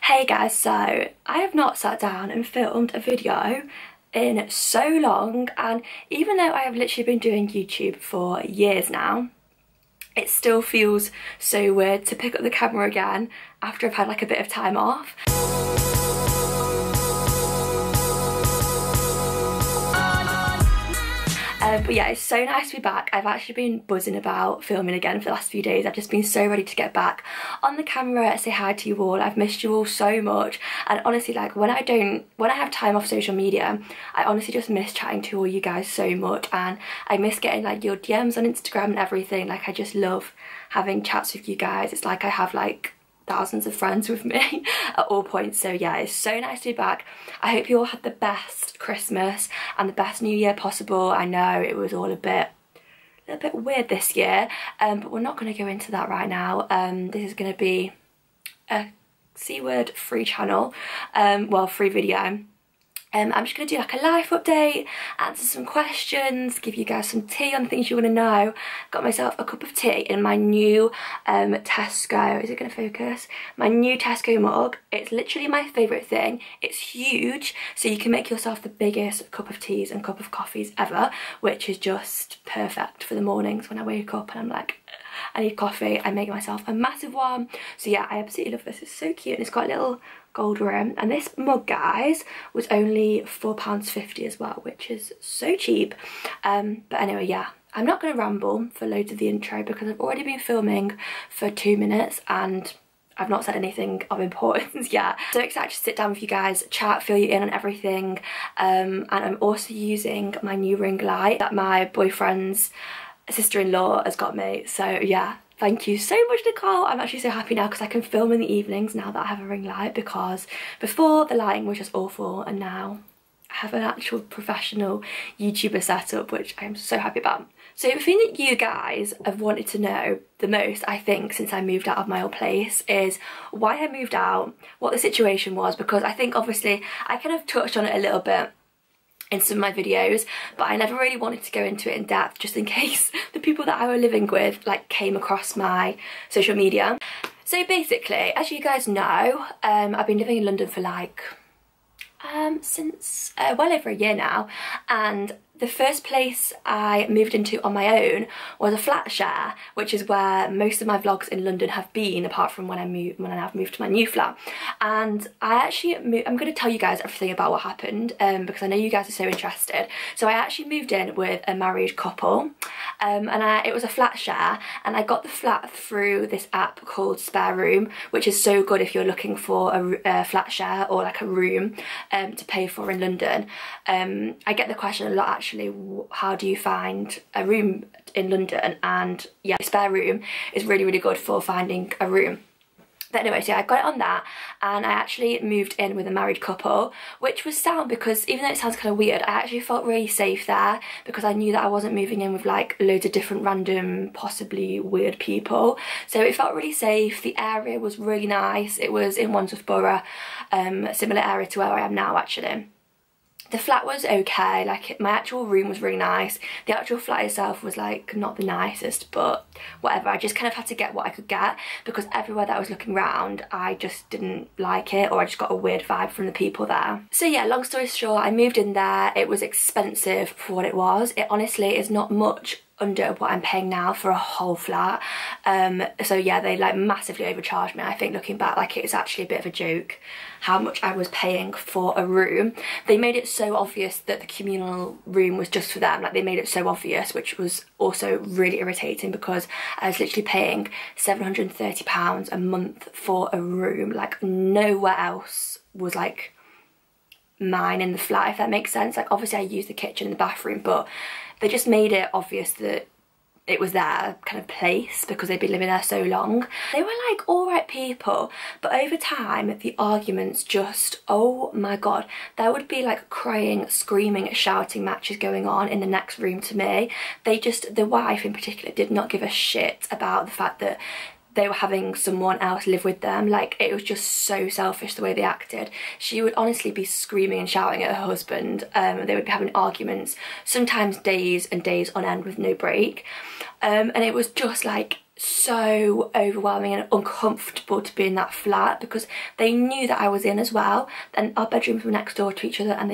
Hey guys, so I have not sat down and filmed a video in so long, and even though I have literally been doing YouTube for years now, it still feels so weird to pick up the camera again after I've had like a bit of time off. But yeah, it's so nice to be back. I've actually been buzzing about filming again for the last few days. I've just been so ready to get back on the camera, say hi to you all. I've missed you all so much, and honestly, like when I have time off social media, I honestly just miss chatting to all you guys so much, and I miss getting like your DMs on Instagram and everything. Like I just love having chats with you guys. It's like I have like thousands of friends with me at all points. So yeah, it's so nice to be back. I hope you all had the best Christmas and the best New Year possible. I know it was all a little bit weird this year, but we're not going to go into that right now. This is going to be a C-word free channel, well, free video. I'm just going to do like a life update, answer some questions, give you guys some tea on things you want to know. Got myself a cup of tea in my new Tesco, is it going to focus? My new Tesco mug. It's literally my favourite thing. It's huge, so you can make yourself the biggest cup of teas and cup of coffees ever, which is just perfect for the mornings when I wake up and I'm like, I need coffee. I make myself a massive one. So yeah, I absolutely love this. It's so cute, and it's got a little gold rim, and this mug, guys, was only £4.50 as well, which is so cheap. But anyway, yeah, I'm not going to ramble for loads of the intro because I've already been filming for 2 minutes and I've not said anything of importance yet. So excited to sit down with you guys, chat, fill you in on everything, and I'm also using my new ring light that my boyfriend's sister-in-law has got me. So yeah, thank you so much, Nicole. I'm actually so happy now because I can film in the evenings now that I have a ring light, because before the lighting was just awful, and now I have an actual professional YouTuber setup, which I'm so happy about. So the thing that you guys have wanted to know the most, I think, since I moved out of my old place is why I moved out, what the situation was, because I think obviously I kind of touched on it a little bit in some of my videos, but I never really wanted to go into it in depth just in case the people that I were living with like came across my social media. So basically, as you guys know, I've been living in London for like since well over a year now, and the first place I moved into on my own was a flat share, which is where most of my vlogs in London have been, apart from when I've moved to my new flat. And I'm going to tell you guys everything about what happened, because I know you guys are so interested. So I actually moved in with a married couple, and it was a flat share, and I got the flat through this app called Spare Room, which is so good if you're looking for a flat share or like a room to pay for in London. I get the question a lot actually, how do you find a room in London? And yeah, Spare Room is really, really good for finding a room. But anyway, so I got it on that, and I actually moved in with a married couple, which was sound because even though it sounds kind of weird, I actually felt really safe there because I knew that I wasn't moving in with like loads of different random, possibly weird people. So it felt really safe. The area was really nice. It was in Wandsworth Borough, a similar area to where I am now actually. The flat was okay, like my actual room was really nice. The actual flat itself was like not the nicest, but whatever. I just kind of had to get what I could get because everywhere that I was looking around, I just didn't like it, or I just got a weird vibe from the people there. So yeah, long story short, I moved in there. It was expensive for what it was. It honestly is not much under what I'm paying now for a whole flat. So yeah, they like massively overcharged me. I think looking back, like it's actually a bit of a joke how much I was paying for a room. They made it so obvious that the communal room was just for them. Like they made it so obvious, which was also really irritating because I was literally paying £730 a month for a room. Like nowhere else was like mine in the flat, if that makes sense. Like obviously I used the kitchen and the bathroom, but they just made it obvious that it was their kind of place because they'd been living there so long. They were like alright people, but over time the arguments just, oh my god, there would be like crying, screaming, shouting matches going on in the next room to me. The wife in particular did not give a shit about the fact that they were having someone else live with them. Like it was just so selfish the way they acted. She would honestly be screaming and shouting at her husband. They would be having arguments, sometimes days and days on end with no break. And it was just like so overwhelming and uncomfortable to be in that flat because they knew that I was in as well, and our bedrooms were next door to each other, and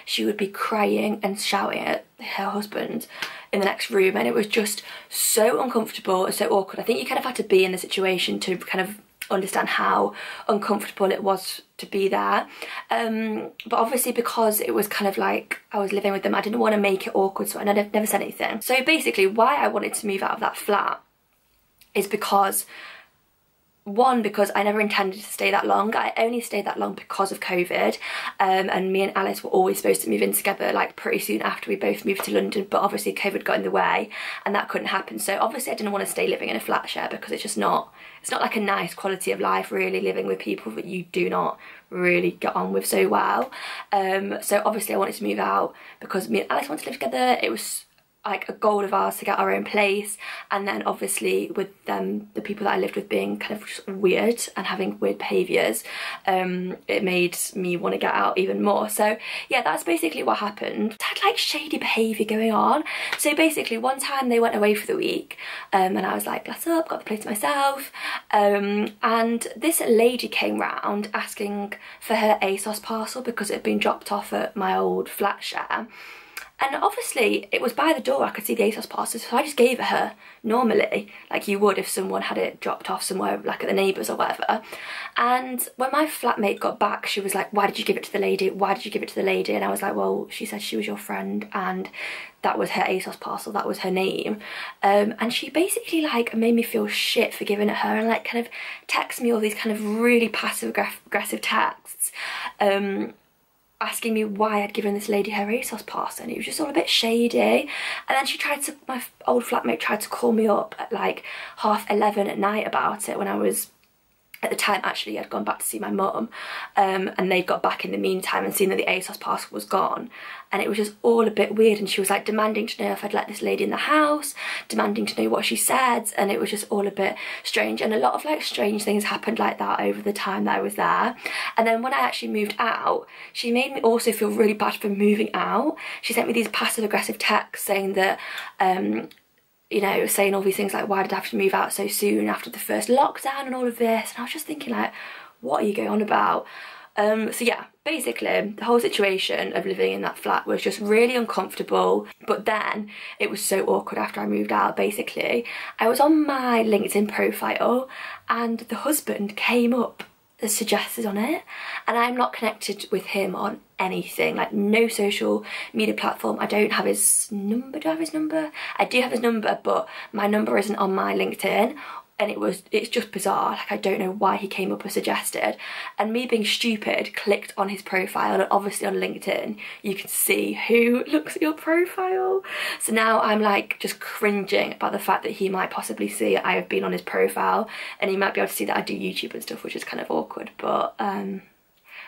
she would be crying and shouting at her husband in the next room, and it was just so uncomfortable and so awkward. I think you kind of had to be in the situation to kind of understand how uncomfortable it was to be there, but obviously because it was kind of like I was living with them, I didn't want to make it awkward, so I never said anything. So basically why I wanted to move out of that flat is because, one, because I never intended to stay that long. I only stayed that long because of COVID, and me and Alice were always supposed to move in together like pretty soon after we both moved to London, but obviously COVID got in the way and that couldn't happen. So obviously I didn't want to stay living in a flat share because it's not like a nice quality of life really, living with people that you do not really get on with so well. So obviously I wanted to move out because me and Alice wanted to live together. It was like a goal of ours to get our own place, and then obviously with the people that I lived with being kind of just weird and having weird behaviours, it made me want to get out even more. So yeah, that's basically what happened. I had like shady behaviour going on. So basically one time they went away for the week, and I was like, bless up, got the place to myself, and this lady came round asking for her ASOS parcel because it had been dropped off at my old flat share. And obviously it was by the door, I could see the ASOS parcel, so I just gave it her normally, like you would if someone had it dropped off somewhere, like at the neighbours or whatever. And when my flatmate got back, she was like, why did you give it to the lady? Why did you give it to the lady? And I was like, well, she said she was your friend and that was her ASOS parcel, that was her name. And she basically like made me feel shit for giving it her, and like kind of text me all these kind of really passive aggressive texts, asking me why I'd given this lady her ASOS parcel, and it was just all a bit shady. And then my old flatmate tried to call me up at like 11:30 at night about it when I was, at the time actually I'd gone back to see my mum, and they'd got back in the meantime and seen that the ASOS parcel was gone, and it was just all a bit weird. And she was like demanding to know if I'd let this lady in the house, demanding to know what she said, and it was just all a bit strange. And a lot of like strange things happened like that over the time that I was there. And then when I actually moved out, she made me also feel really bad for moving out. She sent me these passive aggressive texts saying that you know, saying all these things like, why did I have to move out so soon after the first lockdown and all of this? And I was just thinking like, what are you going on about? So yeah, basically the whole situation of living in that flat was just really uncomfortable. But then it was so awkward after I moved out. Basically, I was on my LinkedIn profile and the husband came up as suggested on it, and I'm not connected with him on anything, like no social media platform. I don't have his number. Do I have his number? I do have his number, but my number isn't on my LinkedIn, and it's just bizarre. Like I don't know why he came up with suggested, and me being stupid clicked on his profile, and obviously on LinkedIn you can see who looks at your profile. So now I'm like just cringing about the fact that he might possibly see I have been on his profile, and he might be able to see that I do YouTube and stuff, which is kind of awkward, but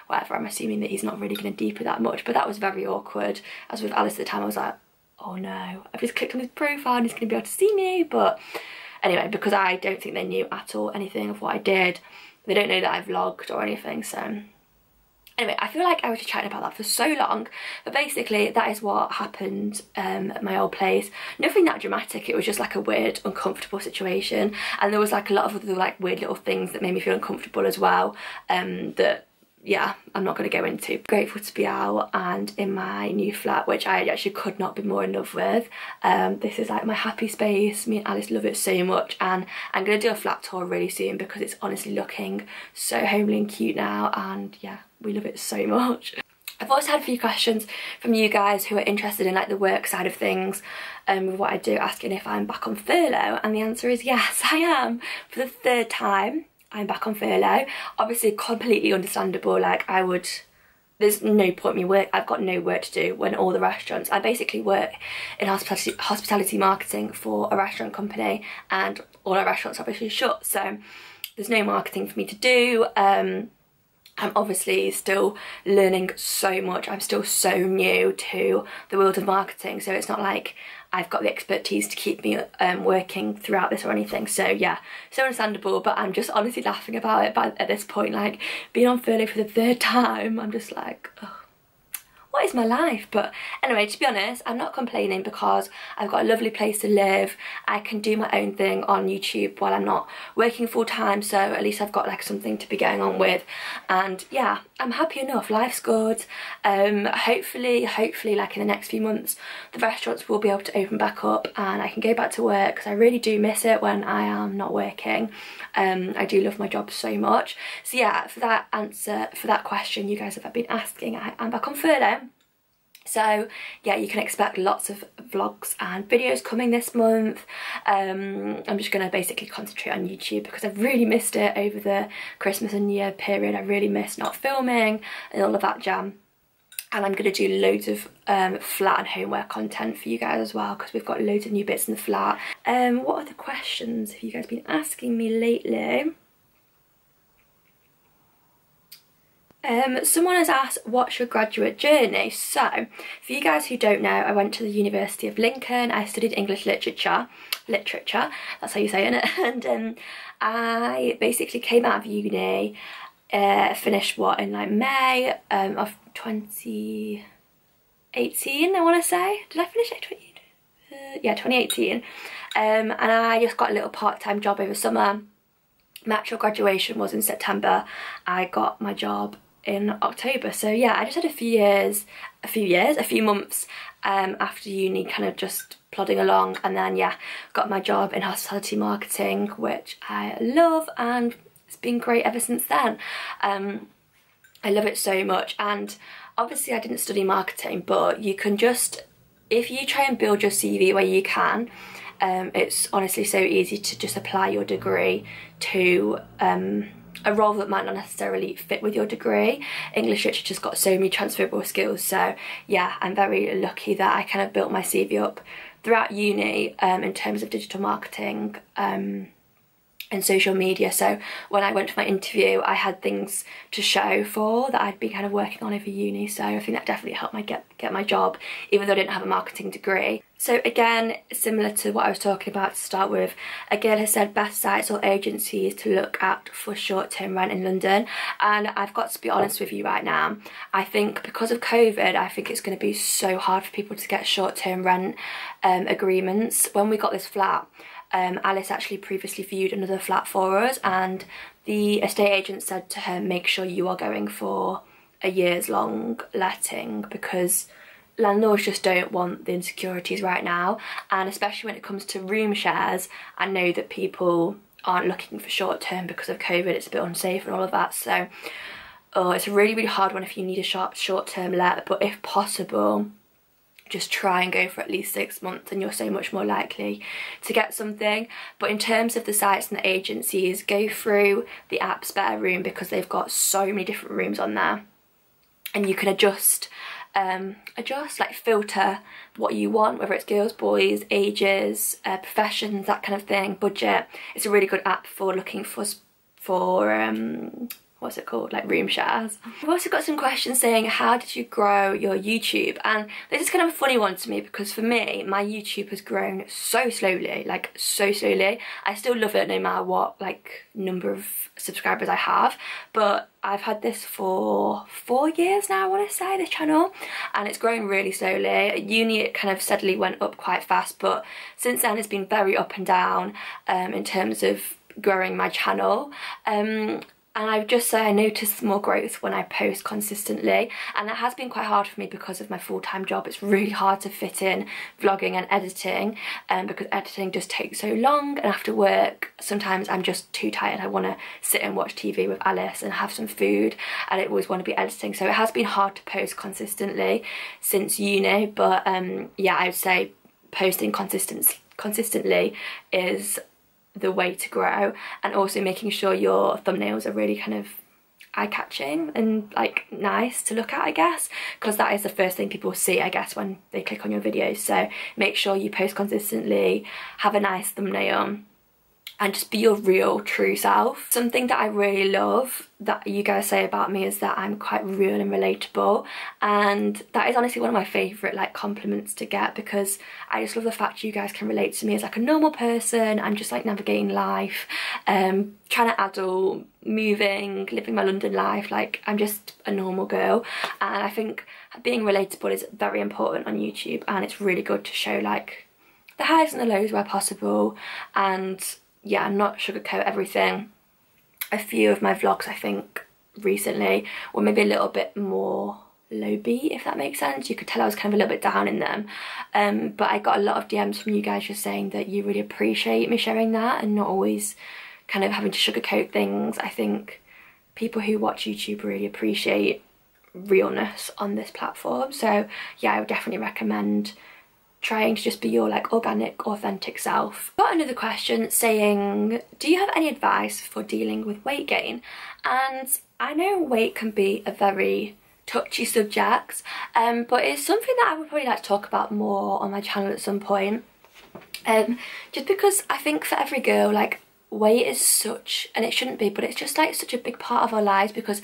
whatever. I'm assuming that he's not really going to deep it that much, but that was very awkward. As with Alice at the time, I was like, oh no, I've just clicked on his profile and he's going to be able to see me. But anyway, because I don't think they knew at all anything of what I did, they don't know that I vlogged or anything. So anyway, I feel like I was just chatting about that for so long, but basically that is what happened at my old place. Nothing that dramatic, it was just like a weird, uncomfortable situation, and there was like a lot of other like weird little things that made me feel uncomfortable as well, that yeah, I'm not going to go into. Grateful to be out and in my new flat, which I actually could not be more in love with. This is like my happy space. Me and Alice love it so much, and I'm going to do a flat tour really soon because it's honestly looking so homely and cute now, and yeah, we love it so much. I've also had a few questions from you guys who are interested in like the work side of things, with what I do, asking if I'm back on furlough, and the answer is yes, I am, for the third time. I'm back on furlough. Obviously completely understandable, like there's no point in me work, I've got no work to do when all the restaurants, I basically work in hospitality marketing for a restaurant company, and all our restaurants are obviously shut, so there's no marketing for me to do. I'm obviously still learning so much, I'm still so new to the world of marketing, so it's not like I've got the expertise to keep me working throughout this or anything. So yeah, so understandable, but I'm just honestly laughing about it. But at this point, like being on furlough for the third time, I'm just like, oh, what is my life? But anyway, to be honest, I'm not complaining because I've got a lovely place to live. I can do my own thing on YouTube while I'm not working full time, so at least I've got like something to be going on with. And yeah, I'm happy enough. Life's good. Hopefully like in the next few months the restaurants will be able to open back up and I can go back to work, because I really do miss it when I am not working. I do love my job so much. So yeah, for that question you guys have been asking, I'm back on furlough. So yeah, you can expect lots of vlogs and videos coming this month. I'm just going to basically concentrate on YouTube because I've really missed it over the Christmas and New Year period. I really missed not filming and all of that jam. And I'm going to do loads of flat and homeware content for you guys as well, because we've got loads of new bits in the flat. What other questions have you guys been asking me lately? Someone has asked, what's your graduate journey? So, for you guys who don't know, I went to the University of Lincoln. I studied English literature, that's how you say it, and I basically came out of uni, finished in like May of 2018, I want to say. Did I finish it? Yeah, 2018. And I just got a little part-time job over summer. My actual graduation was in September. I got my job in October. So yeah, I just had a few months after uni, kind of just plodding along, and then yeah, got my job in hospitality marketing, which I love, and it's been great ever since then. I love it so much. And obviously I didn't study marketing, but you can just, if you try and build your CV where you can, it's honestly so easy to just apply your degree to a role that might not necessarily fit with your degree. English literature's got so many transferable skills, so yeah, I'm very lucky that I kind of built my CV up throughout uni in terms of digital marketing and social media. So when I went to my interview, I had things to show for that I'd been kind of working on over uni, so I think that definitely helped me get my job, even though I didn't have a marketing degree. So again, similar to what I was talking about to start with, a girl has said best sites or agencies to look at for short-term rent in London, and I've got to be honest with you right now, I think because of COVID, I think it's going to be so hard for people to get short-term rent agreements. When we got this flat, Alice actually previously viewed another flat for us, and the estate agent said to her, make sure you are going for a year's long letting, because landlords just don't want the insecurities right now, and especially when it comes to room shares, I know that people aren't looking for short term because of COVID, it's a bit unsafe and all of that. So it's a really hard one if you need a short term let, but if possible, just try and go for at least 6 months and you're so much more likely to get something. But in terms of the sites and the agencies, go through the app's Better Room, because they've got so many different rooms on there, and you can adjust like filter what you want, whether it's girls, boys, ages, professions, that kind of thing, budget. It's a really good app for looking for what's it called, like room shares. I've also got some questions saying, how did you grow your YouTube? And this is kind of a funny one to me, because for me, my YouTube has grown so slowly, like so slowly. I still love it no matter what like number of subscribers I have, but I've had this for 4 years now, I want to say, this channel, and it's grown really slowly. At uni it kind of steadily went up quite fast, but since then it's been very up and down in terms of growing my channel. And I would just say I notice more growth when I post consistently, and that has been quite hard for me because of my full-time job. It's really hard to fit in vlogging and editing, because editing just takes so long, and after work sometimes I'm just too tired. I want to sit and watch TV with Alice and have some food, and I always want to be editing, so it has been hard to post consistently since uni. But yeah, I would say posting consistently is the way to grow, and also making sure your thumbnails are really kind of eye-catching and like nice to look at, I guess, because that is the first thing people see, I guess, when they click on your videos. So make sure you post consistently, have a nice thumbnail, and just be your real true self. Something that I really love that you guys say about me is that I'm quite real and relatable, and that is honestly one of my favourite like compliments to get, because I just love the fact you guys can relate to me as like a normal person. I'm just like navigating life, trying to adult, moving, living my London life. Like, I'm just a normal girl, and I think being relatable is very important on YouTube, and it's really good to show like the highs and the lows where possible, and yeah, not sugarcoat everything. A few of my vlogs, I think, recently were maybe a little bit more low-B, if that makes sense. You could tell I was kind of a little bit down in them. But I got a lot of DMs from you guys just saying that you really appreciate me sharing that and not always kind of having to sugarcoat things. I think people who watch YouTube really appreciate realness on this platform. So yeah, I would definitely recommend trying to just be your like organic, authentic self. Got another question saying, do you have any advice for dealing with weight gain? And I know weight can be a very touchy subject, but it's something that I would probably like to talk about more on my channel at some point. Just because I think for every girl, like, weight is such, and it shouldn't be, but it's just like such a big part of our lives, because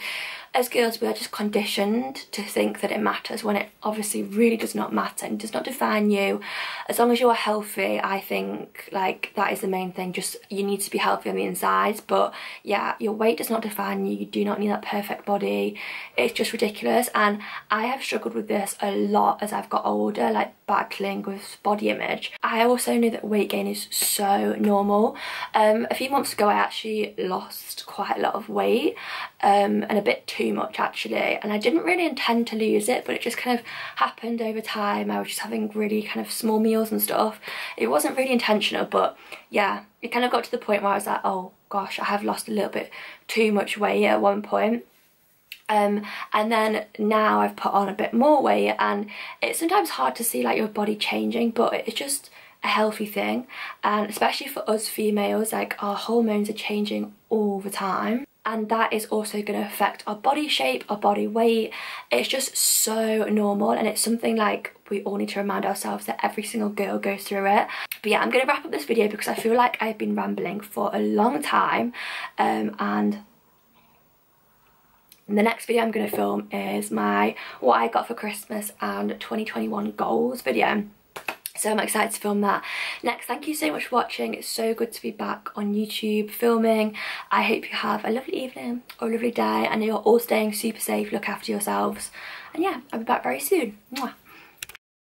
as girls we are just conditioned to think that it matters when it obviously really does not matter and does not define you. As long as you are healthy, I think like that is the main thing. Just, you need to be healthy on the inside. But yeah, your weight does not define you. You do not need that perfect body. It's just ridiculous, and I have struggled with this a lot as I've got older, like battling with body image. I also know that weight gain is so normal. A few months ago I actually lost quite a lot of weight, and a bit too much actually, and I didn't really intend to lose it, but it just kind of happened over time. I was just having really kind of small meals and stuff. It wasn't really intentional, but yeah, it kind of got to the point where I was like, oh gosh, I have lost a little bit too much weight at one point. And then now I've put on a bit more weight, and it's sometimes hard to see like your body changing, but it's just a healthy thing. And especially for us females, like, our hormones are changing all the time, and that is also going to affect our body shape, our body weight. It's just so normal, and it's something like we all need to remind ourselves that every single girl goes through it. But yeah, I'm going to wrap up this video because I feel like I've been rambling for a long time, and the next video I'm going to film is my what I got for Christmas and 2021 goals video. So I'm excited to film that next. Thank you so much for watching. It's so good to be back on YouTube filming. I hope you have a lovely evening or a lovely day, and you're all staying super safe. Look after yourselves. And yeah, I'll be back very soon. Mwah.